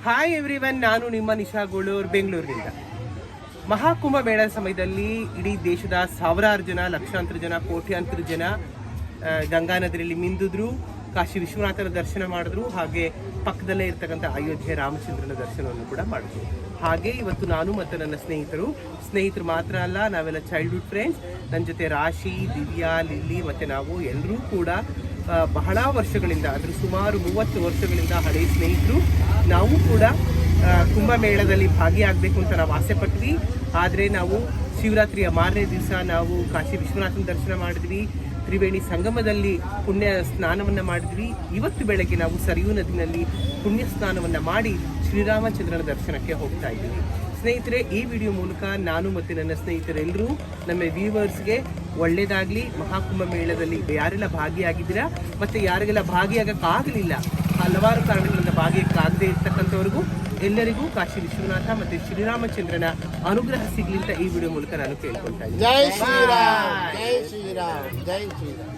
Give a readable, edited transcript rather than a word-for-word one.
Hi everyone, ನಾನು ನಿಮ್ಮ ನಿಶಾ ಗೋಳೂರ್ ಬೆಂಗಳೂರಿನಿಂದ. ಮಹಾಕುಂಭ ಮೇಳ ಸಮಯದಲ್ಲಿ ಇಡೀ ದೇಶದ ಸಾವಿರಾರು ಜನ, ಲಕ್ಷಾಂತರ ಜನ, ಕೋಟ್ಯಾಂತರ ಜನ ಗಂಗಾ ನದಿಯಲ್ಲಿ ಮಿಂದಿದ್ರು, ಕಾಶಿ ವಿಶ್ವನಾಥನ ದರ್ಶನ ಮಾಡಿದ್ರು, ಹಾಗೆ ಪಕ್ಕದಲ್ಲೇ ಇರ್ತಕ್ಕಂಥ ಅಯೋಧ್ಯೆ ರಾಮಚಂದ್ರನ ದರ್ಶನವನ್ನು ಕೂಡ ಮಾಡಿದ್ರು. ಹಾಗೆ ಇವತ್ತು ನಾನು ಮತ್ತು ನನ್ನ ಸ್ನೇಹಿತರು ಮಾತ್ರ ಅಲ್ಲ, ನಾವೆಲ್ಲ ಚೈಲ್ಡ್ಹುಡ್ ಫ್ರೆಂಡ್ಸ್. ನನ್ನ ಜೊತೆ ರಾಶಿ, ದಿವ್ಯಾ, ಲಿಲ್ಲಿ ಮತ್ತು ನಾವು ಎಲ್ಲರೂ ಕೂಡ ಬಹಳ ವರ್ಷಗಳಿಂದ, ಅಂದರೆ ಸುಮಾರು 30 ವರ್ಷಗಳಿಂದ ಹಳೆಯ ಸ್ನೇಹಿತರು. ನಾವು ಕೂಡ ಕುಂಭಮೇಳದಲ್ಲಿ ಭಾಗಿಯಾಗಬೇಕು ಅಂತ ನಾವು ಆಸೆ ಪಟ್ವಿ. ಆದರೆ ನಾವು ಶಿವರಾತ್ರಿಯ ಮಾರನೇ ದಿವಸ ನಾವು ಕಾಶಿ ವಿಶ್ವನಾಥನ ದರ್ಶನ ಮಾಡಿದ್ವಿ, ತ್ರಿವೇಣಿ ಸಂಗಮದಲ್ಲಿ ಪುಣ್ಯ ಸ್ನಾನವನ್ನು ಮಾಡಿದ್ವಿ. ಇವತ್ತು ಬೆಳಗ್ಗೆ ನಾವು ಸರಿಯೂ ನದಿನಲ್ಲಿ ಪುಣ್ಯ ಸ್ನಾನವನ್ನು ಮಾಡಿ ಶ್ರೀರಾಮಚಂದ್ರನ ದರ್ಶನಕ್ಕೆ ಹೋಗ್ತಾ ಇದ್ದೀವಿ. ಸ್ನೇಹಿತರೆ, ಈ ವಿಡಿಯೋ ಮೂಲಕ ನಾನು ಮತ್ತು ನನ್ನ ಸ್ನೇಹಿತರೆಲ್ಲರೂ ನಮ್ಮ ವ್ಯೂವರ್ಸ್ಗೆ ಒಳ್ಳೆಯದಾಗಲಿ. ಮಹಾಕುಂಭ ಮೇಳದಲ್ಲಿ ಯಾರೆಲ್ಲ ಭಾಗಿಯಾಗಿದ್ದೀರಾ ಮತ್ತು ಯಾರಿಗೆಲ್ಲ ಭಾಗಿಯಾಗಕ್ಕಾಗಲಿಲ್ಲ, ಹಲವಾರು ಕಾರಣಗಳಿಂದ ಭಾಗಿಯಾಗದೇ ಇರ್ತಕ್ಕಂಥವ್ರಿಗೂ ಎಲ್ಲರಿಗೂ ಕಾಶಿ ವಿಶ್ವನಾಥ ಮತ್ತು ಶ್ರೀರಾಮಚಂದ್ರನ ಅನುಗ್ರಹ ಸಿಗಲಿ ಅಂತ ಈ ವಿಡಿಯೋ ಮೂಲಕ ನಾನು ಕೇಳ್ಕೊಳ್ತಾ ಇದ್ದೀನಿ. ಜೈ ಶ್ರೀರಾಮ್, ಜೈ ಶ್ರೀರಾಮ್, ಜೈ ಶ್ರೀರಾಮ್.